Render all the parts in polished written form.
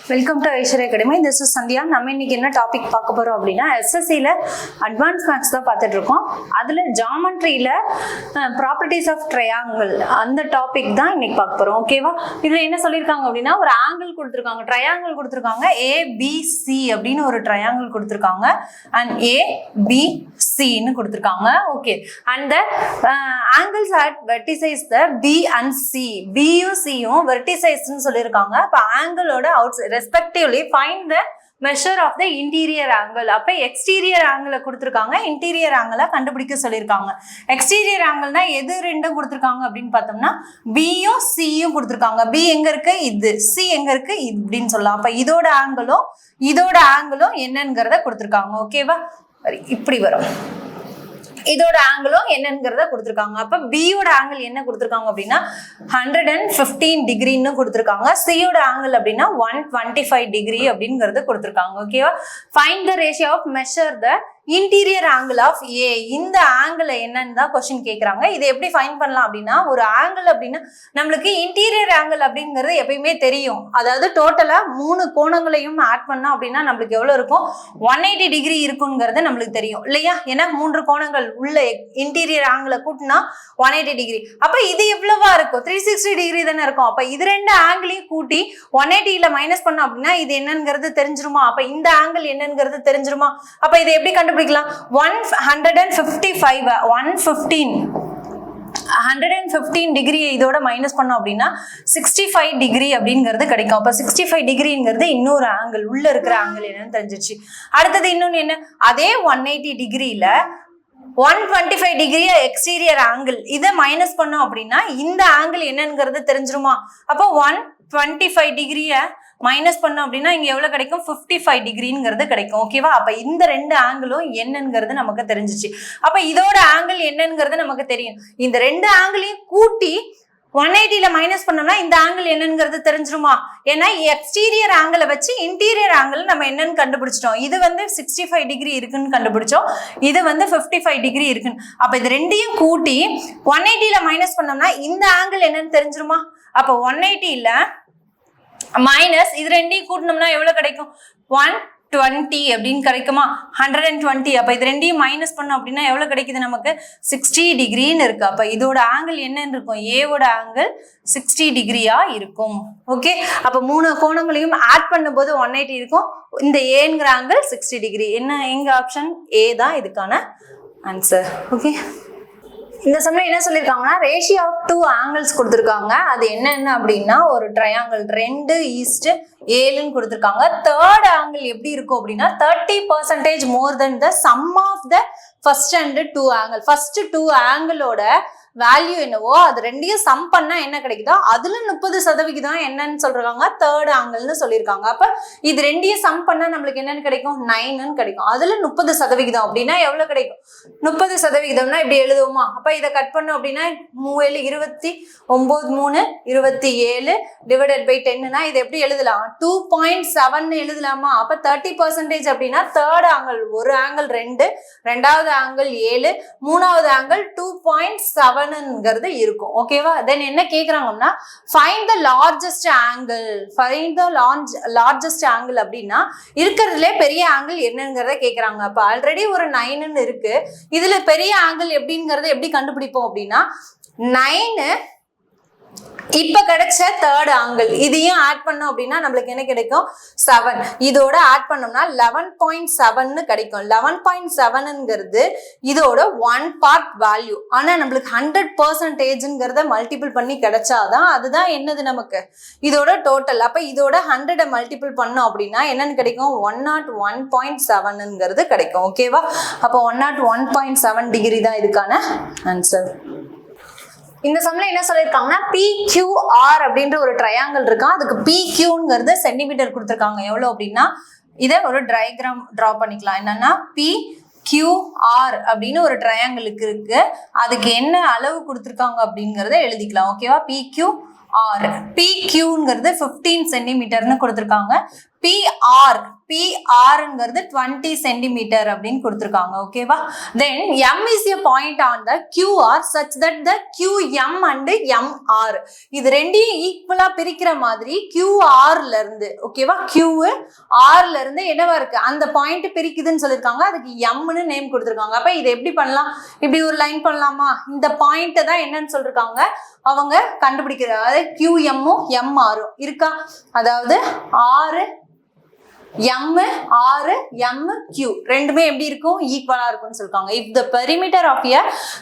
Welcome to Aishwarya academy. This is Sandhya. நம்ம இன்னைக்கு என்ன டாபிக் பார்க்க போறோம் அப்படின்னா, எஸ்எஸ்சியில் அட்வான்ஸ் மேக்ஸ் தான் பார்த்துட்டு இருக்கோம். அதில் ஜாமெட்ரியில் ப்ராப்பர்ட்டிஸ் ஆஃப் ட்ரையாங்கிள் அந்த டாபிக் தான் இன்னைக்கு பார்க்க போறோம். ஓகேவா? இதில் என்ன சொல்லியிருக்காங்க அப்படின்னா, ஒரு ஆங்கிள் கொடுத்துருக்காங்க, ட்ரையாங்கிள் கொடுத்துருக்காங்க. ஏபிசி அப்படின்னு ஒரு ட்ரையாங்கிள் கொடுத்துருக்காங்க. அண்ட் ஏபிசின்னு கொடுத்துருக்காங்க. Okay. And the angles at vertices the B and C. பியும் சியும் வெர்டிசைஸ்ன்னு சொல்லியிருக்காங்க. இப்போ ஆங்கிளோட out respectively find the measure of the interior angle. அப்ப exterior angle கொடுத்திருக்காங்க, interior angle கண்டுபிடிக்க சொல்லியிருக்காங்க. exterior angle னா எது ரெண்டும் கொடுத்திருக்காங்க அப்படின்னு பார்த்தோம்னா பியும் சியும் கொடுத்திருக்காங்க. பி எங்க இருக்கு? இது. சி எங்க இருக்கு? இது அப்படின்னு சொல்லலாம். அப்ப இதோட ஆங்கிளும் என்னங்கிறத கொடுத்திருக்காங்க. ஓகேவா? இப்படி வரும். இதோட ஆங்கிளும் என்னங்கிறத கொடுத்துருக்காங்க. அப்ப பியோட ஆங்கிள் என்ன கொடுத்துருக்காங்க அப்படின்னா 115 டிகிரின்னு கொடுத்துருக்காங்க. சியோட ஆங்கிள் அப்படின்னா 125 டிகிரி அப்படிங்கிறது கொடுத்துருக்காங்க. ஓகேவா? Find the ratio of measure the interior angle of A. இந்த ஆங்கிள் என்னன்னு தான் கொஸ்டின் கேட்குறாங்க. இதை எப்படி ஃபைன் பண்ணலாம் அப்படின்னா, ஒரு ஆங்கிள் அப்படின்னா நம்மளுக்கு இன்டீரியர் ஆங்கிள் அப்படிங்கிறது எப்பயுமே தெரியும். அதாவது டோட்டலா 3 கோணங்களையும் ஆட் பண்ணோம் அப்படின்னா நம்மளுக்கு எவ்வளவு இருக்கும்? 180 டிகிரி இருக்குங்கிறது நம்மளுக்கு தெரியும் இல்லையா? ஏன்னா 3 கோணங்கள் உள்ள இன்டீரியர் ஆங்கிளை கூட்டினா 180 டிகிரி. அப்ப இது எவ்வளவா இருக்கும்? 360 டிகிரி தானே இருக்கும். அப்ப இது ரெண்டு ஆங்கிளையும் கூட்டி 180ல மைனஸ் பண்ணோம் அப்படின்னா இது என்னங்கிறது தெரிஞ்சிருமா? அப்ப இந்த ஆங்கிள் என்னங்கிறது தெரிஞ்சிருமா? அப்ப இதை எப்படி கண்டுபிடிக்கலாம்? 115 டிகிரி இதோட மைனஸ் பண்ணோம் அப்படின்னா 65 டிகிரி அப்படிங்கிறது கிடைக்கும். அப்ப 65 டிகிரிங்கிறது இன்னொரு ஆங்கிள், உள்ள இருக்கிற ஆங்கிள் என்னன்னு தெரிஞ்சிருச்சு. அடுத்தது இன்னொன்னு என்ன? அதே 180 டிகிரியில 125 டிகிரி எக்ஸ்டீரியர் ஆங்கிள் இதை மைனஸ் பண்ணோம் அப்படின்னா இந்த ஆங்கிள் என்னங்கிறது தெரிஞ்சிருமா? அப்போ 125 டிகிரிய மைனஸ் பண்ணோம் அப்படின்னா இங்க எவ்வளவு கிடைக்கும்? 55 டிகிரிங்கிறது கிடைக்கும். ஓகேவா? அப்ப இந்த ரெண்டு ஆங்கிளும் என்னங்கிறது நமக்கு தெரிஞ்சிச்சு. அப்ப இதோட ஆங்கிள் என்னங்கிறது நமக்கு தெரியும். இந்த ரெண்டு ஆங்கிளையும் கூட்டி 180ல மைனஸ் பண்ணோம்னா இந்த ஆங்கிள் என்னங்கிறது தெரிஞ்சிருமா? ஏன்னா எக்ஸ்டீரியர் ஆங்கிளை வச்சு இன்டீரியர் ஆங்கிள் நம்ம என்னன்னு கண்டுபிடிச்சிட்டோம். இது 65 டிகிரி இருக்குன்னு கண்டுபிடிச்சோம். இது 55 டிகிரி இருக்குன்னு. அப்ப இது ரெண்டையும் கூட்டி 180ல மைனஸ் பண்ணோம்னா இந்த ஆங்கிள் என்னன்னு தெரிஞ்சிருமா? அப்ப 180ல மைனஸ் இது ரெண்டையும் கூட்டினோம்னா எவ்வளவு கிடைக்கும்? 120 அப்படின்னு கிடைக்குமா? 120. அப்ப இது ரெண்டையும் மைனஸ் பண்ணோம் அப்படின்னா எவ்வளவு கிடைக்குது நமக்கு? 60 டிகிரின்னு இருக்கு. அப்ப இதோட ஆங்கிள் என்னன்னு இருக்கும்? ஏவோட ஆங்கிள் 60 டிகிரியா இருக்கும். ஓகே. அப்ப 3 கோணங்களையும் ஆட் பண்ணும்போது 180 இருக்கும். இந்த ஏங்கிற ஆங்கிள் 60 டிகிரி. என்ன? எங்க ஆப்ஷன் ஏ தான் இதுக்கான ஆன்சர். ஓகே. இந்த சமயம் என்ன சொல்லியிருக்காங்கன்னா, ரேஷியோ ஆஃப் 2 ஆங்கிள்ஸ் கொடுத்துருக்காங்க. அது என்னென்ன அப்படின்னா, ஒரு ட்ரையாங்கிள் 2:7ன்னு கொடுத்துருக்காங்க. தேர்ட் ஆங்கிள் எப்படி இருக்கும் அப்படின்னா 30% more then the sum of the first and 2 angle. First 2 ஆங்கிளோட வேல்யூ என்னவோ அது ரெண்டையும் சம் பண்ணா என்ன கிடைக்குதோ அதுல 30% என்னன்னு சொல்றாங்க? தேர்ட் ஆங்கிள்னு சொல்லியிருக்காங்க. அப்ப இது ரெண்டையும் சம் பண்ணா நம்மளுக்கு என்னன்னு கிடைக்கும்? 9ன்னு கிடைக்கும். அதுல 30% அப்படின்னா எவ்வளவு கிடைக்கும்? 30%னா இப்படி எழுதுவோமா? அப்ப இதை கட் பண்ணோம் அப்படின்னா 3 7 29 3 27 டிவைடட் பை 10னா இது எப்படி எழுதலாம்? 2.7 எழுதலாமா? அப்ப 30% அப்படின்னா தேர்ட் ஆங்கிள் ஒரு ஆங்கிள் 2, ரெண்டாவது ஆங்கிள் 7, மூணாவது ஆங்கிள் 2.7 இருக்கும். ஓகேவா? தென் என்ன கேக்குறாங்கன்னா, ஃபைண்ட் த லார்ஜஸ்ட் ஆங்கிள் அப்படின்னா இருக்கிறதுல பெரிய ஆங்கிள் என்னங்கிறத கேக்குறாங்க. அப்ப ஆல்ரெடி ஒரு 9ன்னு இருக்கு. இதுல பெரிய ஆங்கிள் எப்படிங்கறத எப்படி கண்டுபிடிப்போம் அப்படின்னா 9 இப்ப கிடைச்ச தேர்ட் ஆங்கிள் இதையும் ஆட் பண்ணோம் அப்படின்னா நம்மளுக்கு என்ன கிடைக்கும்? 7. இதோட ஆட் பண்ணோம்னா 11.7 கிடைக்கும். 11.7ங்கிறது இதோட 1 பார்ட் வேல்யூ. ஆனா நம்மளுக்கு 100%ங்கிறத மல்டிபிள் பண்ணி கிடைச்சாதான் அதுதான் என்னது நமக்கு இதோட டோட்டல். அப்ப இதோட 100 மல்டிபிள் பண்ணோம் அப்படின்னா என்னன்னு கிடைக்கும்? 101.7ங்கிறது கிடைக்கும். ஓகேவா? அப்ப 101.7 டிகிரி தான் இதுக்கான ஆன்சர். இந்த சம்ல என்ன சொல்லியிருக்காங்கன்னா, PQR அப்படின்ற ஒரு ட்ரையாங்கிள் இருக்கா. அதுக்கு PQங்கிறது சென்டிமீட்டர் கொடுத்துருக்காங்க. எவ்வளவு அப்படின்னா இதை ஒரு டயக்ராம் டிரா பண்ணிக்கலாம். என்னன்னா PQR அப்படின்னு ஒரு ட்ரையாங்கிளுக்கு இருக்கு. அதுக்கு என்ன அளவு கொடுத்துருக்காங்க அப்படிங்கறத எழுதிக்கலாம். ஓகேவா? PQR PQங்கிறது 15 சென்டிமீட்டர்னு கொடுத்துருக்காங்க. பிஆர் பிஆர்ங்கிறது 20 சென்டிமீட்டர் அப்படின்னு கொடுத்துருக்காங்க. ஓகேவா? Then M is a point on the QR such that the QM and MR இது ரெண்டையும் ஈக்குவலா பிரிக்கிற மாதிரி கியூஆர்ல இருந்து ஓகேவா கியூ ஆர்ல இருந்து என்னவா இருக்கு அந்த பாயிண்ட் பிரிக்குதுன்னு சொல்லியிருக்காங்க. அதுக்கு எம்னு நேம் கொடுத்துருக்காங்க. அப்ப இதை எப்படி பண்ணலாம்? இப்படி ஒரு லைன் பண்ணலாமா? இந்த பாயிண்ட் தான் என்னன்னு சொல்லிருக்காங்க அவங்க கண்டுபிடிக்கிறது. அதாவது கியூஎம்மும் எம்ஆரும் இருக்கா? அதாவது ஆறு எம் ஆறு எம் கியூ ரெண்டுமே எப்படி இருக்கும்? ஈக்குவலா இருக்கும்னு சொல்லிருக்காங்க. If the perimeter of a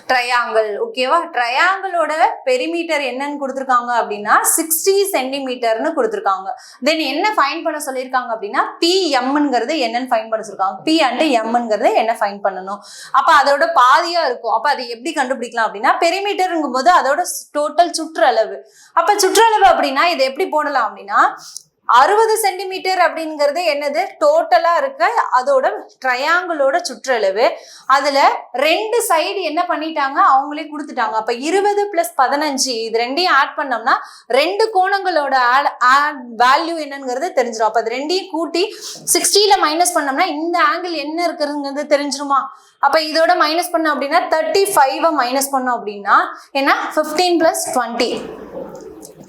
triangle ஓகேவா ட்ரையாங்கிளோட பெரிமீட்டர் என்னன்னு கொடுத்துருக்காங்க அப்படின்னா 60 சென்டிமீட்டர்னு கொடுத்துருக்காங்க. தென் என்ன ஃபைன் பண்ண சொல்லியிருக்காங்க அப்படின்னா பிஎம்ங்கிறது என்னன்னு ஃபைன் பண்ண சொல்லிருக்காங்க. பி அண்ட் எம்ங்கிறது என்ன ஃபைன் பண்ணணும். அப்ப அதோட பாதியா இருக்கும். அப்ப அதை எப்படி கண்டுபிடிக்கலாம் அப்படின்னா பெரிமீட்டருங்கும் போது அதோட டோட்டல் சுற்றளவு. அப்ப சுற்றளவு அப்படின்னா இதை எப்படி போடலாம் அப்படின்னா 60 சென்டிமீட்டர் அப்படிங்கிறது என்னது? டோட்டலா இருக்க அதோட ட்ரையாங்கிளோட சுற்றளவு. அதுல ரெண்டு சைடு என்ன பண்ணிட்டாங்க? அவங்களே கொடுத்துட்டாங்க. அப்ப 20 + 15 இது ரெண்டையும் ஆட் பண்ணோம்னா ரெண்டு கோணங்களோட வேல்யூ என்னங்கிறது தெரிஞ்சிடும். அப்ப அது ரெண்டையும் கூட்டி 60ல மைனஸ் பண்ணோம்னா இந்த ஆங்கிள் என்ன இருக்குங்கிறது தெரிஞ்சிருமா? அப்ப இதோட மைனஸ் பண்ணோம் அப்படின்னா 35 மைனஸ் பண்ணோம் அப்படின்னா என்ன? 15 + 20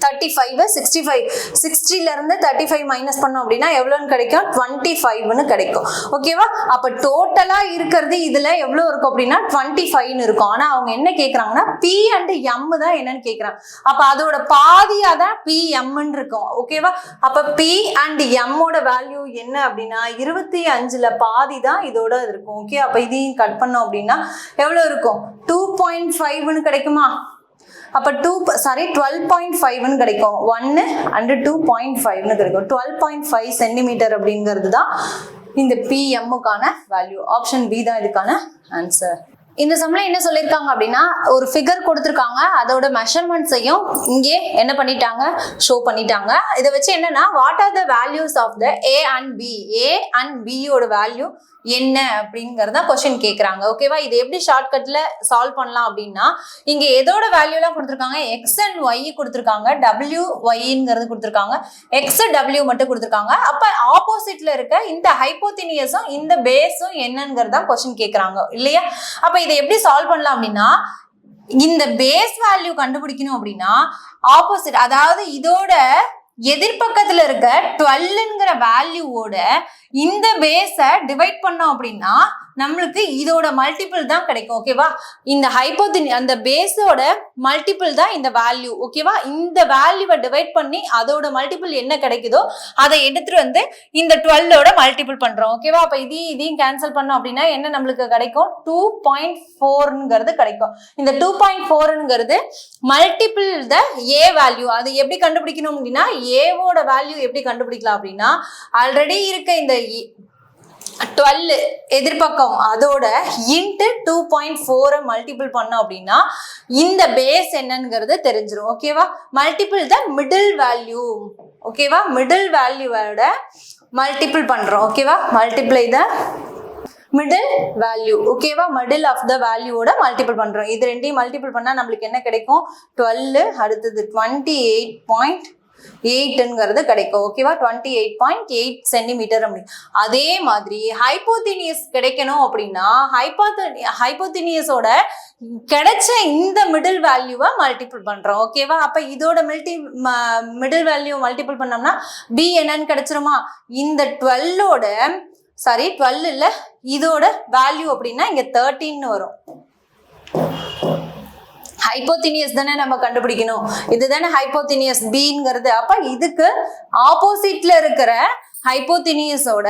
35 65 60ல இருந்து 35 மைனஸ் பண்ணோம் அப்படின்னா எவ்வளவுன்னு கிடைக்கும்? 25ன்னு கிடைக்கும். ஓகேவா? அப்ப டோட்டலா இருக்கிறது இதுல எவ்வளவு இருக்கும் அப்படின்னா 25ன்னு இருக்கும். ஆனா அவங்க என்ன கேக்குறாங்கன்னா பி அண்ட் எம் தான் என்னன்னு கேக்குறாங்க. அப்ப அதோட பாதியா தான் பி எம்ன்னு இருக்கும். ஓகேவா? அப்ப பி அண்ட் எம்மோட வேல்யூ என்ன அப்படின்னா 25ல பாதி தான் இதோட இருக்கும். ஓகே, அப்ப இதையும் கட் பண்ணோம் அப்படின்னா எவ்வளவு இருக்கும்? 2.5ன்னு கிடைக்குமா? அப்ப 12.5ன்னு கிடைக்கும். 1 and 2.5ன்னு கிடைக்கும். 12.5 சென்டிமீட்டர் அப்படிங்கிறது தான் இந்த பிஎம்முக்கான வேல்யூ. ஆப்ஷன் பி தான் இதுக்கான ஆன்சர். இந்த சம்ல என்ன சொல்லியிருக்காங்க அப்படின்னா ஒரு ஃபிகர் கொடுத்துருக்காங்க. அதோட மெஷர்மெண்ட்ஸையும் இங்கே என்ன பண்ணிட்டாங்க? ஷோ பண்ணிட்டாங்க. இதை வச்சு என்னன்னா what are the values of the A and B A and பியோட வேல்யூ என்ன அப்படிங்கறத கொஸ்டின் கேக்குறாங்க. ஓகேவா? இது எப்படி ஷார்ட்கட்ல சால்வ் பண்ணலாம் அப்படின்னா இங்க எதோட வேல்யூ எல்லாம் கொடுத்துருக்காங்க? எக்ஸ் அண்ட் ஒய் கொடுத்துருக்காங்க. டபிள்யூ ஒய்ங்கிறது கொடுத்துருக்காங்க. எக்ஸ் டபிள்யூ மட்டும் கொடுத்துருக்காங்க. அப்ப ஆப்போசிட்ல இருக்க இந்த ஹைப்போதினியஸும் இந்த பேஸும் என்னங்கிறதா கொஸ்டின் கேக்குறாங்க இல்லையா? அப்ப இதை எப்படி சால்வ் பண்ணலாம் அப்படின்னா இந்த பேஸ் வேல்யூ கண்டுபிடிக்கணும் அப்படின்னா ஆப்போசிட் அதாவது இதோட எதிர்பக்கத்துல இருக்க 12ங்கிற வேல்யூவோட இந்த பேஸை டிவைட் பண்ணோம் அப்படின்னா நம்மளுக்கு இதோட மல்டிபிள் தான் கிடைக்கும். ஓகேவா? இந்த அந்த பேஸோட மல்டிபிள் தான் இந்த வேல்யூ. ஓகேவா? இந்த வேல்யூவை டிவைட் பண்ணி அதோட மல்டிபிள் என்ன கிடைக்குதோ அதை எடுத்துட்டு வந்து இந்த 12ஓட மல்டிபிள் பண்றோம். ஓகேவா? அப்ப இதையும் கேன்சல் பண்ணோம் அப்படின்னா என்ன நம்மளுக்கு கிடைக்கும்? 2.4ங்கிறது கிடைக்கும். இந்த 2.4ங்கிறது மல்டிபிள் த ஏ வேல்யூ. அது எப்படி கண்டுபிடிக்கணும் அப்படின்னா ஏவோட வேல்யூ எப்படி கண்டுபிடிக்கலாம் அப்படின்னா ஆல்ரெடி இருக்க இந்த 12 எதிர்பக்கம் அதோட இன்ட்டு 2.4 மல்டிபிள் பண்ணோம் அப்படின்னா இந்த பேஸ் என்னங்கிறது தெரிஞ்சிடும். ஓகேவா? மல்டிபிள் த மிடில் வேல்யூ. ஓகேவா? மிடில் வேல்யூவோட மல்டிபிள் பண்றோம். ஓகேவா? மல்டிப்ளை த மிடில் வேல்யூ. ஓகேவா? மிடில் ஆஃப் த வேல்யூவோட மல்டிபிள் பண்றோம். இது ரெண்டையும் மல்டிபிள் பண்ணா நம்மளுக்கு என்ன கிடைக்கும்? 12 அடுத்தது 28.8ங்கிறது கிடைக்கும். ஓகேவா? 28.8 சென்டிமீட்டர் அப்படி. அதே மாதிரி ஹைப்போதினியஸ் கிடைக்கணும் அப்படின்னா ஹைப்போதினியஸோட கிடைச்ச இந்த மிடில் வேல்யூவை மல்டிபிள் பண்றோம். ஓகேவா? அப்ப இதோட மிடில் வேல்யூ மல்டிபிள் பண்ணோம்னா பி என்னன்னு கிடைச்சிருமா? இந்த 12 இல்ல இதோட வேல்யூ அப்படின்னா இங்க 13 வரும். ஹைப்போதினியஸ் தானே நம்ம கண்டுபிடிக்கணும். இதுதானே ஹைப்போதினியஸ் பிங்கிறது. அப்ப இதுக்கு ஆப்போசிட்ல இருக்கிற ஹைப்போதினியஸோட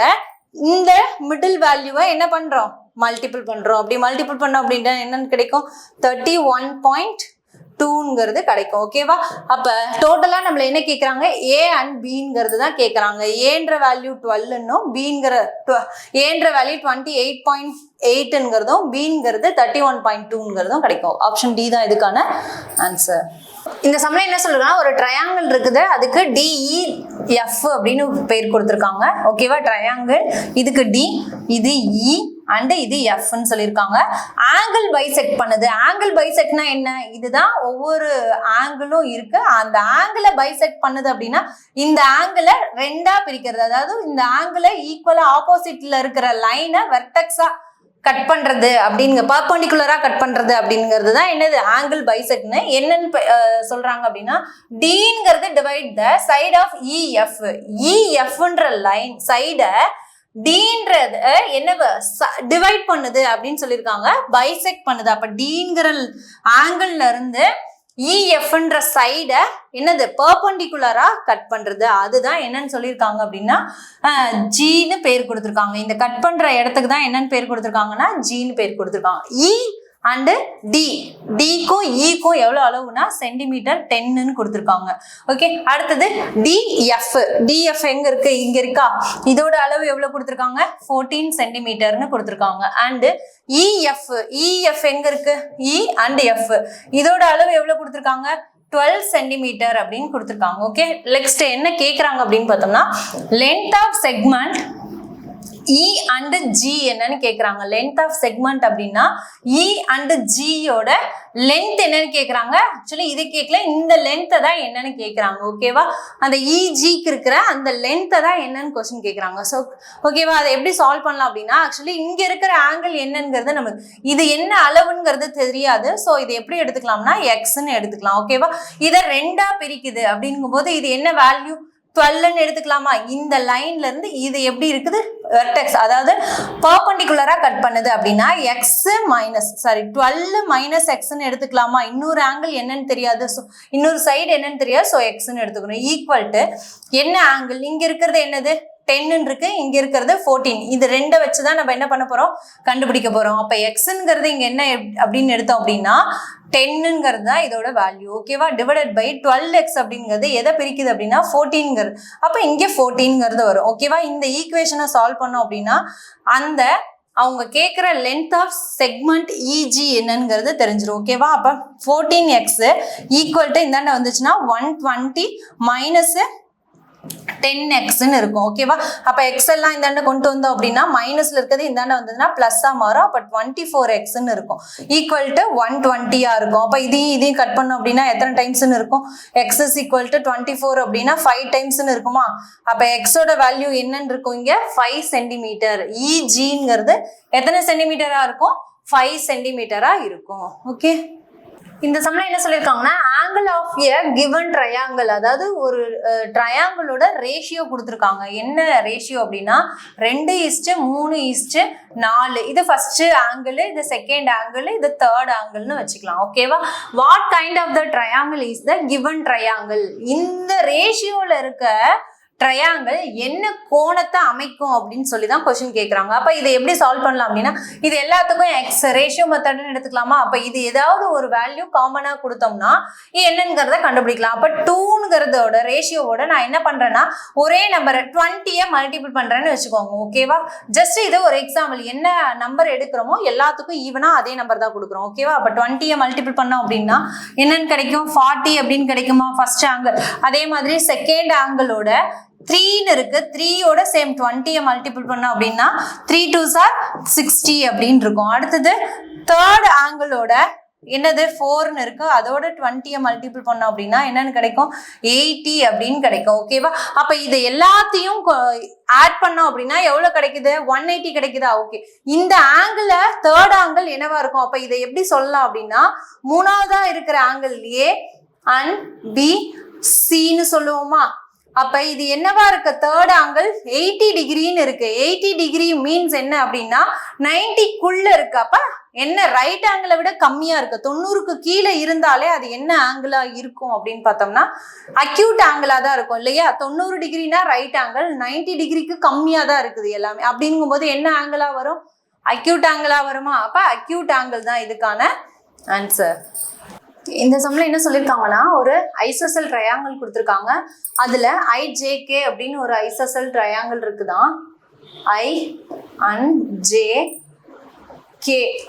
இந்த மிடில் வேல்யூவை என்ன பண்றோம்? மல்டிபிள் பண்றோம். அப்படி மல்டிபிள் பண்ணோம் அப்படின்னா என்னன்னு கிடைக்கும்? 31.2ங்கிறது கிடைக்கும். ஓகேவா? அப்ப டோட்டலா நம்மள என்ன கேக்குறாங்க? ஏ அண்ட் பிங்கிறது தான் கேக்குறாங்க. ஏன்ற வேல்யூ 12ன்னும் ஏன்ற வேல்யூ 28.8ங்கிறதும் பிங்கிறது 31.2ங்கிறதும் கிடைக்கும். ஆப்ஷன் டி தான் இதுக்கான ஆன்சர். இந்த சமயம் என்ன சொல்றாங்கன்னா ஒரு ட்ரையாங்கிள் இருக்குது. அதுக்கு DEF அப்படின்னு பேர் கொடுத்துருக்காங்க. ஓகேவா? ட்ரையாங்கிள் இதுக்கு D, இது E, அண்ட் இது எஃப்னு சொல்லியிருக்காங்க. ஆங்கிள் பைசெக்ட் பண்ணுது. ஆங்கிள் பைசெக்ட்னா என்ன? இதுதான் ஒவ்வொரு ஆங்கிளும் இருக்கு. அந்த ஆங்கிளை பைசெக்ட் பண்ணுது அப்படின்னா இந்த ஆங்கிளை ரெண்டா பிரிக்கிறது, அதாவது இந்த ஆங்கிளை ஈக்குவலா ஆப்போசிட்ல இருக்கிற லைனை வெர்டெக்ஸா கட் பண்றது அப்படிங்க, பர்பெண்டிகுலரா கட் பண்றது அப்படிங்கிறது தான் என்னது ஆங்கிள் பைசெக்ட்னு என்னன்னு சொல்றாங்க அப்படின்னா Dங்கிறது divide the side of EF. EFன்ற லைன் சைடை Dன்றது என்ன டிவைட் பண்ணுது அப்படின்னு சொல்லியிருக்காங்க, பைசெக்ட் பண்ணுது. அப்ப Dங்கிற ஆங்கிள் இருந்து EFன்ற சைடை என்னது பர்பெண்டிகுலரா கட் பண்றது, அதுதான் என்னன்னு சொல்லியிருக்காங்க அப்படின்னா ஜின்னு பேர் கொடுத்துருக்காங்க. இந்த கட் பண்ற இடத்துக்கு தான் என்னன்னு பேர் கொடுத்துருக்காங்கன்னா ஜின்னு பேர் கொடுத்துருக்காங்க. E அண்ட் டிக்கும் ஈக்கும் எவ்வளவு அளவுனா சென்டிமீட்டர் 10ன்னு கொடுத்துருக்காங்க. ஓகே, அடுத்தது டிஎஃப் எங்க இருக்கு? இங்க இருக்கா? இதோட அளவு எவ்வளவு கொடுத்துருக்காங்க? 14 சென்டிமீட்டர்னு கொடுத்துருக்காங்க. அண்ட் இஎஃப் எங்க இருக்கு? இ அண்ட் எஃப் இதோட அளவு எவ்வளவு கொடுத்துருக்காங்க? 12 சென்டிமீட்டர் அப்படின்னு கொடுத்துருக்காங்க. ஓகே, நெக்ஸ்ட் என்ன கேட்குறாங்க அப்படின்னு பார்த்தோம்னா length of segment E and G என்னன்னு கேக்குறாங்க. லென்த் ஆஃப் செக்மெண்ட் அப்படின்னா E and G யோட லென்த் என்னன்னு கேக்குறாங்க. ஆக்சுவலி இது கேட்கல, இந்த லென்த்தை தான் என்னன்னு கேக்குறாங்க. ஓகேவா, அந்த EGக்கு இருக்கிற அந்த லென்த்தை தான் என்னன்னு கொஸ்டின் கேக்குறாங்க. ஸோ ஓகேவா, அதை எப்படி சால்வ் பண்ணலாம் அப்படின்னா ஆக்சுவலி இங்க இருக்கிற ஆங்கிள் என்னங்கிறது நமக்கு இது என்ன அளவுங்கிறது தெரியாது. ஸோ இது எப்படி எடுத்துக்கலாம்னா எக்ஸ்ன்னு எடுத்துக்கலாம். ஓகேவா, இதை ரெண்டா பிரிக்குது அப்படிங்கும் போது இது என்ன வேல்யூ 12ன்னு எடுத்துக்கலாமா? இந்த லைன்ல இருந்து இது எப்படி இருக்குது? வெர்டெக்ஸ், அதாவது பர்பெண்டிகுலரா கட் பண்ணுது அப்படின்னா $12 மைனஸ் எக்ஸ்ன்னு எடுத்துக்கலாமா? இன்னொரு ஆங்கிள் என்னன்னு தெரியாது, இன்னொரு சைடு என்னன்னு தெரியாது. ஸோ எக்ஸ்ன்னு எடுத்துக்கணும். ஈக்குவல் டு என்ன ஆங்கிள்? இங்க இருக்கிறது என்னது? 10 இருக்கு, இங்க இருக்கிறது 14. இது ரெண்டை வச்சுதான் நம்ம என்ன பண்ண போறோம்? கண்டுபிடிக்க போறோம். அப்ப எக்ஸ்ங்கிறது இங்க என்ன அப்படின்னு எடுத்தோம் அப்படின்னா 10ங்கிறது தான் இதோட வேல்யூ. ஓகேவா, டிவைடட் பை 12x அப்படிங்கிறது எதை பிரிக்குது அப்படின்னா 14ங்கிறது. அப்ப இங்க 14ங்கிறது வரும். ஓகேவா, இந்த ஈக்குவேஷனை சால்வ் பண்ணோம் அப்படின்னா அந்த அவங்க கேட்குற லென்த் ஆஃப் செக்மெண்ட் EG என்னங்கிறது தெரிஞ்சிடும். ஓகேவா, அப்ப 14x ஈக்குவல் டு இந்தாண்ட வந்துச்சுன்னா 120 மைனஸ் 10xன்னு இருக்கும். ஓகேவா, அப்ப எக்ஸ் எல்லாம் இந்தாண்ட கொண்டு வந்தோம் அப்படின்னா மைனஸ்ல இருக்கிறது இந்தாண்ட வந்ததுன்னா பிளஸ்ஸா மாறும். அப்ப 24xன்னு இருக்கும். ஈக்குவல் டு 120 இருக்கும். அப்ப இதையும் கட் பண்ணோம் அப்படின்னா எத்தனை டைம்ஸ்ன்னு இருக்கும்? x is equal to 24 அப்படின்னா 5 டைம்ஸ்ன்னு இருக்குமா? அப்ப எக்ஸோட வேல்யூ என்னன்னு இருக்கும்? இங்க 5 சென்டிமீட்டர். EGங்கிறது எத்தனை சென்டிமீட்டரா இருக்கும்? 5 சென்டிமீட்டரா இருக்கும். ஓகே, இந்த சம்ல என்ன சொல்லியிருக்காங்கன்னா angle of a given triangle, அதாவது ஒரு ட்ரையாங்கிளோட ரேஷியோ கொடுத்துருக்காங்க. என்ன ரேஷியோ அப்படின்னா 2:3:4. இது ஃபர்ஸ்ட் ஆங்கிள், இது செகண்ட் ஆங்கிள், இது தேர்ட் ஆங்கிள்னு வச்சுக்கலாம். ஓகேவா, what kind of the triangle is the given triangle? இந்த ரேஷியோல இருக்க ட்ரையாங்கிள் என்ன கோணத்தை அமைக்கும் அப்படின்னு சொல்லி தான் கொஸ்டின் கேட்குறாங்க. அப்போ இதை எப்படி சால்வ் பண்ணலாம் அப்படின்னா இது எல்லாத்துக்கும் எக்ஸ் ரேஷியோ மெத்தட்னு எடுத்துக்கலாமா? அப்போ இது ஏதாவது ஒரு வேல்யூ காமனாக கொடுத்தோம்னா என்னங்கிறத கண்டுபிடிக்கலாம். அப்போ 2ங்கிறதோட ரேஷியோவோட நான் என்ன பண்ணுறேன்னா ஒரே நம்பரை 20 மல்டிபிள் பண்ணுறேன்னு வச்சுக்கோங்க. ஓகேவா, ஜஸ்ட் இது ஒரு எக்ஸாம்பிள். என்ன நம்பர் எடுக்கிறோமோ எல்லாத்துக்கும் ஈவனாக அதே நம்பர் தான் கொடுக்குறோம். ஓகேவா, அப்போ 20 மல்டிபிள் பண்ணோம் அப்படின்னா என்னன்னு கிடைக்கும்? 40 அப்படின்னு கிடைக்குமா? First angle. அதே மாதிரி செகண்ட் ஆங்கிளோட 3 இருக்கு, 3யோட சேம் 20 மல்டிபிள் பண்ணோம் அப்படின்னா 3 2s are 60 அப்படின்னு இருக்கும். அடுத்தது தேர்ட் ஆங்கிளோட என்னது 4ன்னு இருக்கு, அதோட 20 மல்டிபிள் பண்ணோம் அப்படின்னா என்னன்னு கிடைக்கும்? 80 அப்படின்னு கிடைக்கும். ஓகேவா, அப்ப இது எல்லாத்தையும் ஆட் பண்ணோம் அப்படின்னா எவ்வளவு கிடைக்குது? 180 கிடைக்குதா? ஓகே, இந்த ஆங்கிள் தேர்ட் ஆங்கிள் என்னவா இருக்கும்? அப்ப இதை எப்படி சொல்லலாம் அப்படின்னா மூணாவதா இருக்கிற ஆங்கிள் A and B Cன்னு சொல்லுவோமா? அப்ப இது என்னவா இருக்கு? தேர்ட் ஆங்கிள் 80 டிகிரின்னு இருக்கு. 80 டிகிரி மீன்ஸ் என்ன அப்படின்னா 90க்குள்ள இருக்கு. அப்ப என்ன ரைட் ஆங்கிளை விட கம்மியா இருக்கு. 90க்கு கீழே இருந்தாலே அது என்ன ஆங்கிளா இருக்கும் அப்படின்னு பார்த்தோம்னா அக்யூட் ஆங்கிளா தான் இருக்கும் இல்லையா? 90 டிகிரினா ரைட் ஆங்கிள், 90 டிகிரிக்கு கம்மியா தான் இருக்குது எல்லாமே. அப்படிங்கும் போது என்ன ஆங்கிளா வரும்? அக்யூட் ஆங்கிளா வருமா? அப்ப அக்யூட் ஆங்கிள் தான் இதுக்கான ஆன்சர். இந்த சம்ல என்ன சொல்லியிருக்காங்கன்னா ஒரு ஐசோசெல் ட்ரையாங்கிள் கொடுத்துருக்காங்க. அதுல IJK அப்படின்னு ஒரு ஐசோசெல் ட்ரையாங்கிள் இருக்குதான். IJK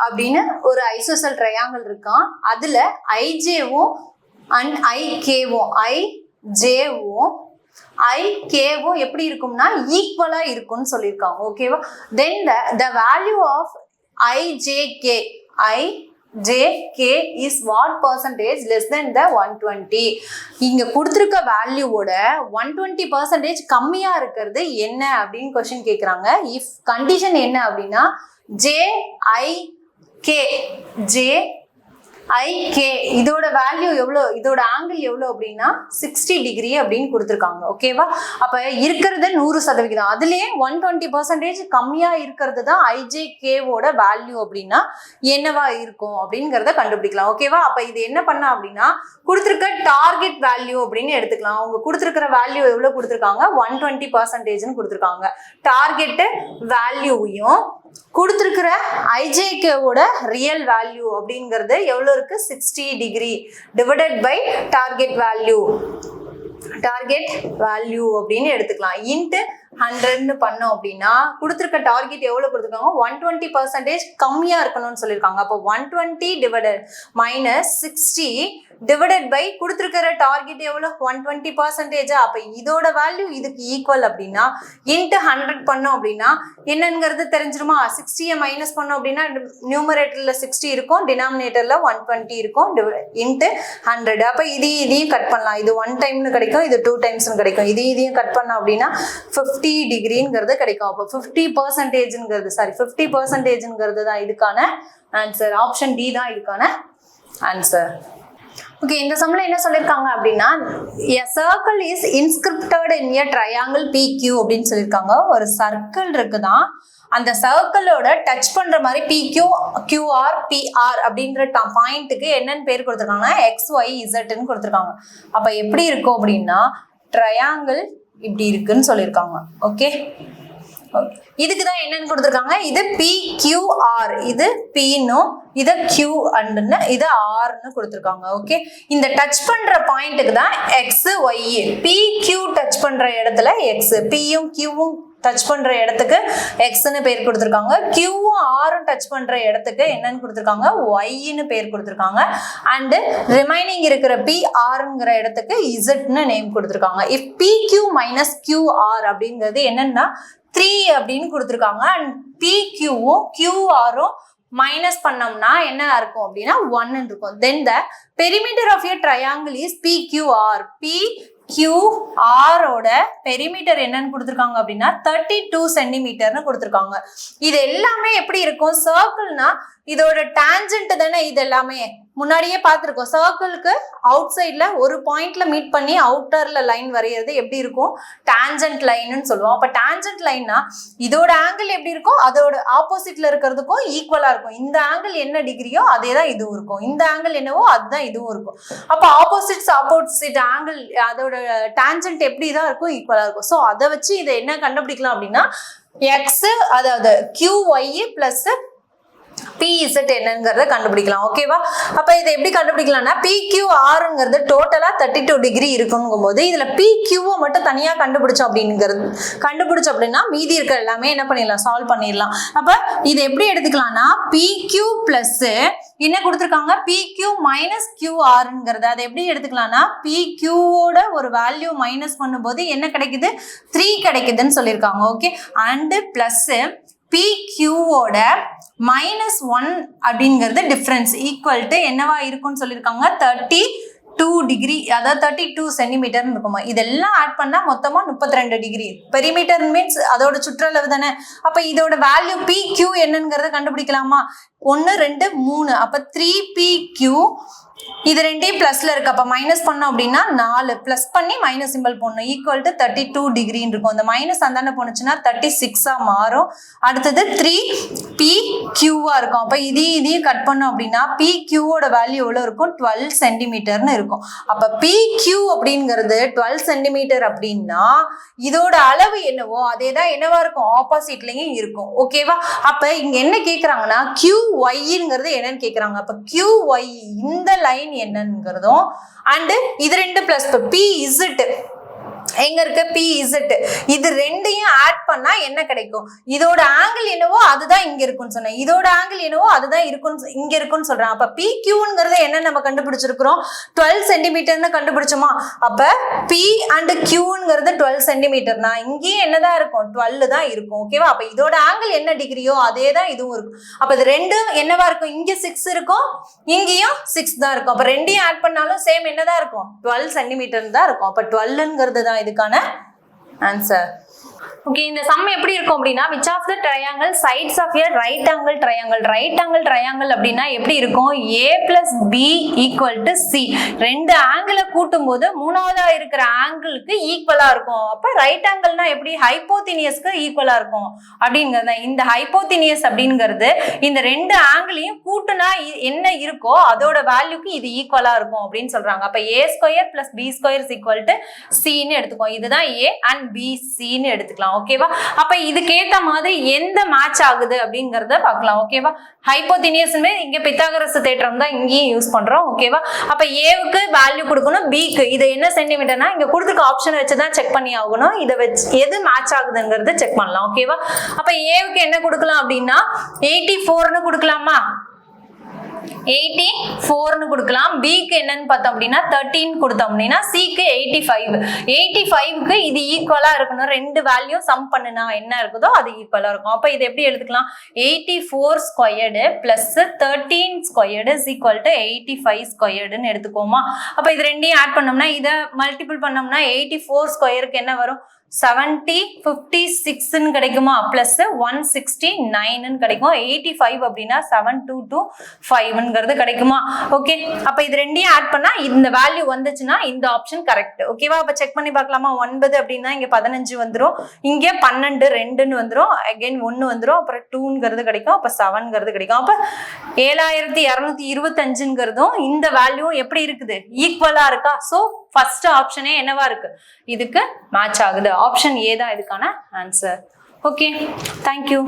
அப்படின்னு ஒரு ஐசோசெல் ட்ரையாங்கிள் இருக்கான். அதுல IJவும் அண்ட் IKவும் IJவும் IKவும் எப்படி இருக்கும்னா ஈக்குவலா இருக்கும்னு சொல்லியிருக்காங்க. ஓகேவா? தென் the value of IJK is what percentage less than the 120? இங்க கொடுத்திருக்க வேல்யூவோட 120% கம்மியா இருக்கிறது என்ன அப்படின்னு கொஸ்டின் கேக்குறாங்க. இஃப் கண்டிஷன் என்ன அப்படின்னா JIK இதோட வேல்யூ எவ்வளோ, இதோட ஆங்கிள் எவ்வளோ அப்படின்னா 60 டிகிரி அப்படின்னு கொடுத்துருக்காங்க. ஓகேவா? அப்ப இருக்கிறது 100%. அதுலயே 120% கம்மியா இருக்கிறது தான் IJKவோட வேல்யூ அப்படின்னா என்னவா இருக்கும் அப்படிங்கிறத கண்டுபிடிக்கலாம். ஓகேவா? அப்ப இது என்ன பண்ண அப்படின்னா கொடுத்துருக்க டார்கெட் வேல்யூ அப்படின்னு எடுத்துக்கலாம். அவங்க கொடுத்துருக்கிற வேல்யூ எவ்வளவு கொடுத்துருக்காங்க, 120% கொடுத்துருக்காங்க. டார்கெட் வேல்யூவையும் கொடுத்துருக்கிற IJKவோட ரியல் வேல்யூ அப்படிங்கிறது எவ்வளவு இருக்கு, 60 degree divided by target value அப்படின்னு எடுத்துக்கலாம். இன்ட்டு 100 பண்ணோம் அப்படின்னா கொடுத்துருக்க டார்கெட் எவ்வளவு கொடுத்துருக்காங்க, 120% கம்மியா இருக்கணும்னு சொல்லியிருக்காங்க. அப்போ 120 டிவைடட் மைனஸ் 60 டிவைடட் பை கொடுத்துருக்கிற டார்கெட் எவ்வளவு, 120%. அப்ப இதோட வேல்யூ இதுக்கு ஈக்குவல் அப்படின்னா இன்ட்டு 100 பண்ணோம் அப்படின்னா என்னங்கிறது தெரிஞ்சிருமா. 60 மைனஸ் பண்ணோம் அப்படின்னா நியூமரேட்டர்ல 60 இருக்கும், டினாமினேட்டர்ல 120 இருக்கும், இன்ட்டு 100. அப்ப இதையும் கட் பண்ணலாம். இது 1 டைம்னு கிடைக்கும், இது 2 டைம்ஸ்னு கிடைக்கும். இதையும் கட் பண்ணோம் அப்படின்னா 50 டிகிரிங்கிறது கிடைக்கும். அப்போ 50% தான் இதுக்கான ஆன்சர். ஆப்ஷன் டி தான் இதுக்கான ஆன்சர். ஓகே, இந்த சம்ல என்ன சொல்லிருக்காங்க அப்படின்னா a circle is inscripted in a triangle PQ அப்படின்னு சொல்லியிருக்காங்க. ஒரு சர்க்கிள் இருக்குதான், அந்த சர்க்கிளோட டச் பண்ற மாதிரி PQ, QR, PR அப்படின்ற பாயிண்ட்டுக்கு என்னன்னு பேர் கொடுத்துருக்காங்கன்னா XYZன்னு கொடுத்துருக்காங்க. அப்ப எப்படி இருக்கும் அப்படின்னா ட்ரையாங்கிள் இப்படி இருக்குன்னு சொல்லியிருக்காங்க. ஓகே, இதுக்குதான் என்னன்னு கொடுத்துருக்காங்க, இது PQR, இது Pனும் இத Q அண்ட்னு இத Rன்னு கொடுத்துருக்காங்க. ஓகே, இந்த டச் பண்ற பாயிண்ட்டுக்கு தான் XY. PQ டச் பண்ற இடத்துல X, Pயும் Qவும் டச் பண்ற இடத்துக்கு Xன்னு பேர் கொடுத்துருக்காங்க. Qவும் Rயும் டச் பண்ற இடத்துக்கு என்னன்னு கொடுத்துருக்காங்க, Yன்னு பேர் கொடுத்துருக்காங்க. அண்ட் ரிமைனிங் இருக்கிற PRங்கிற இடத்துக்கு Zன்னு நேம் கொடுத்துருக்காங்க. இஃப் PQ மைனஸ் QR அப்படிங்கிறது என்னன்னா 3 அப்படின்னு கொடுத்துருக்காங்க. அண்ட் PQவும் QRும் மைனஸ் பண்ணோம்னா என்ன இருக்கும் அப்படின்னா 1 இருக்கும். Then the perimeter of a triangle is PQR. PQR ஓட பெரிமீட்டர் என்னன்னு கொடுத்துருக்காங்க அப்படின்னா 32 சென்டிமீட்டர்னு கொடுத்துருக்காங்க. இது எல்லாமே எப்படி இருக்கும், சர்க்கிள்னா இதோட டான்ஜென்ட் தானே. இது எல்லாமே முன்னாடியே பார்த்துருக்கோம். சர்க்கிளுக்கு அவுட் சைட்ல ஒரு பாயிண்ட்ல மீட் பண்ணி அவுட்டர்ல லைன் வரைகிறது எப்படி இருக்கும், டான்ஜென்ட் லைன்னு சொல்லுவோம். அப்ப டான்ஜென்ட் லைன்னா இதோட ஆங்கிள் எப்படி இருக்கும், அதோட ஆப்போசிட்ல இருக்கிறதுக்கும் ஈக்குவலா இருக்கும். இந்த ஆங்கிள் என்ன டிகிரியோ அதே தான் இதுவும் இருக்கும், இந்த ஆங்கிள் என்னவோ அதுதான் இதுவும் இருக்கும். அப்ப ஆப்போசிட் ஆங்கிள் அதோட டான்ஜென்ட் எப்படி தான் இருக்கும், ஈக்குவலா இருக்கும். ஸோ அதை வச்சு இதை என்ன கண்டுபிடிக்கலாம் அப்படின்னா X, அதாவது QY பிளஸ் PZ என்னங்கிறத கண்டுபிடிக்கலாம். ஓகேவா? அப்ப இதை எப்படி கண்டுபிடிக்கலாம்னா PQRங்கிறது டோட்டலா 32 டிகிரி இருக்குங்கும் போது இதுல PQவை மட்டும் தனியா கண்டுபிடிச்சோம் அப்படின்னா மீதி இருக்க எல்லாமே என்ன பண்ணிடலாம், சால்வ் பண்ணிடலாம். அப்ப இது எப்படி எடுத்துக்கலாம்னா PQ பிளஸ் என்ன கொடுத்துருக்காங்க, PQ மைனஸ் QRங்கிறது அதை எப்படி எடுத்துக்கலாம்னா PQவோட ஒரு வேல்யூ மைனஸ் பண்ணும்போது என்ன கிடைக்குது, 3 கிடைக்குதுன்னு சொல்லியிருக்காங்க. ஓகே, அண்ட் பிளஸ் PQவோட -1 அப்படிங்கிறது டிஃபரன்ஸ் ஈக்குவல் டு என்னவா இருக்கும்னு சொல்லியிருக்காங்க, 32 டிகிரி, அதாவது 32 சென்டிமீட்டர் இருக்குமா. இதெல்லாம் ஆட் பண்ணா மொத்தமா 32 டிகிரி. பெரிமீட்டர் மீன்ஸ் அதோட சுற்றளவு தானே. அப்ப இதோட வேல்யூ PQ என்னங்கிறத கண்டுபிடிக்கலாமா, 1 2 3. அப்ப 3PQ, இது ரெண்டையும் பிளஸ்ல இருக்கு. அப்ப மைனஸ் பண்ணோம் அப்படின்னா 4, பிளஸ் பண்ணி மைனஸ் சிம்பிள் போடணும், ஈக்குவல் டு 32 டிகிரின்னு இருக்கும். அந்த மைனஸ் அந்தாண்ட போனுச்சுன்னா 36 மாறும். அடுத்தது 3PQவா இருக்கும். அப்ப இதையும் கட் பண்ணோம் அப்படின்னா PQவோட வேல்யூ எவ்வளவு இருக்கும், 12 சென்டிமீட்டர்னு இருக்கும். அப்ப PQ அப்படிங்கிறது 12 சென்டிமீட்டர் அப்படின்னா இதோட அளவு என்னவோ அதே தான் என்னவா இருக்கும், ஆப்போசிட்லயும் இருக்கும். ஓகேவா? அப்ப இங்க என்ன கேக்குறாங்கன்னா QYங்கிறது என்னன்னு கேக்குறாங்க. அப்ப QY இந்த லைன் என்னங்கிறதும் அண்ட் இது ரெண்டு பிளஸ் PZ எங்க இருக்கு PZ, இது ரெண்டையும் ஆட் பண்ணா என்ன கிடைக்கும்? இதோட ஆங்கிள் என்னவோ அதுதான் இங்க இருக்கும்னு சொன்னேன், இதோட ஆங்கிள் என்னவோ அதுதான் இருக்கும்னு இங்க இருக்கும்னு சொல்றேன். அப்ப PQங்கிறது என்ன நம்ம கண்டுபிடிச்சிருக்கிறோம்? 12 சென்டிமீட்டர்னு கண்டுபிடிச்சோமா? அப்ப P and Qங்கிறது 12 சென்டிமீட்டர்னா இங்கேயும் என்னதான் இருக்கும்? 12 தான் இருக்கும். ஓகேவா? அப்ப இதோட ஆங்கிள் என்ன டிகிரியோ அதே தான் இதுவும் இருக்கும். அப்ப இது ரெண்டும் என்னவா இருக்கும்? இங்க 6 இருக்கும், இங்கேயும் 6 தான் இருக்கும். அப்ப ரெண்டையும் ஆட் பண்ணாலும் சேம் என்னதான் இருக்கும்? 12 சென்டிமீட்டர் தான் இருக்கும். அப்ப 12ங்கிறது தான் இதுக்கான ஆன்சர். ஓகே, இந்த சம் எப்படி இருக்கும் அப்படின்னா, which of the triangle sides of a right angle triangle, right angle triangle அப்படின்னா எப்படி இருக்கும்? A plus B equal to C. ரெண்டு ஆங்கிளை கூட்டும் போது மூணாவதா இருக்கிற ஆங்கிளுக்கு ஈக்குவலா இருக்கும். அப்ப ரைட் ஆங்கிள்னா எப்படி? ஹைப்போதினியஸ்க்கு ஈக்குவலா இருக்கும் அப்படிங்கிறது. இந்த ஹைப்போதினியஸ் அப்படிங்கிறது இந்த ரெண்டு ஆங்கிளையும் கூட்டுனா என்ன இருக்கோ அதோட வேல்யூக்கு இது ஈக்குவலா இருக்கும் அப்படின்னு சொல்றாங்க. அப்ப A square plus B square is equal to C ன்னு எடுத்துக்கோ. இதுதான் A and B C ன்னு எடுத்துக்கலாம். ஓகேவா? அப்ப இதுக்கு ஏத்த மாதிரி எந்த மேட்ச் ஆகுது அப்படிங்கறத பார்க்கலாம். ஓகேவா? ஹைப்போதினியஸ் இங்க பித்தாகரஸ் தேற்றம் தான் இங்கேயும் யூஸ் பண்றோம். ஓகேவா? அப்ப ஏவுக்கு வேல்யூ கொடுக்கணும், பிக்கு இது என்ன சென்டிமீட்டர்னா இங்க கொடுத்துருக்க ஆப்ஷன் வச்சுதான் செக் பண்ணி ஆகணும். இதை வச்சு எது மேட்ச் ஆகுதுங்கிறது செக் பண்ணலாம். ஓகேவா? அப்ப ஏவுக்கு என்ன கொடுக்கலாம் அப்படின்னா 84ன்னு கொடுக்கலாமா? 84ன்னு கொடுக்கலாம். பிக்கு என்னன்னு பார்த்தோம் அப்படின்னா 13 கொடுத்தோம் அப்படின்னா சிக்கு 85. 85க்கு இது ஈக்குவலா இருக்கணும். ரெண்டு வேல்யூ சம் பண்ணுனா என்ன இருக்குதோ அது ஈக்குவலா இருக்கும். அப்ப இது எப்படி எடுத்துக்கலாம்? 84 squared plus 13 squared is equal to 85 ஸ்கொயர்டுன்னு எடுத்துக்கோமா? அப்ப இது ரெண்டையும் ஆட் பண்ணோம்னா இதை மல்டிபிள் பண்ணோம்னா 84 ஸ்கொயருக்கு என்ன வரும்? 56ன்னு கிடைக்குமா? பிளஸ் 169ன்னு கிடைக்கும். 85 அப்படின்னா 7225ங்கிறது கிடைக்குமா? ஓகே, அப்ப இது ரெண்டையும் ஆட் பண்ணா இந்த வேல்யூ வந்துச்சுன்னா இந்த ஆப்ஷன் கரெக்ட். ஓகேவா? அப்ப செக் பண்ணி பார்க்கலாமா? 9 அப்படின்னா இங்க 15 வந்துரும், இங்க 12 2ன்னு வந்துரும், அகைன் 1 வந்துரும், அப்புறம் 2ங்கிறது கிடைக்கும், அப்ப 7ங்கிறது கிடைக்கும். அப்ப 7225ங்கிறதும் இந்த வேல்யூ எப்படி இருக்குது? ஈக்குவலா இருக்கா? சோ ஃபர்ஸ்ட் ஆப்ஷனே என்னவா இருக்கு? இதுக்கு மேட்ச் ஆகுது. ஆப்ஷன் ஏ தான் இதுக்கான ஆன்சர். Okay, thank you.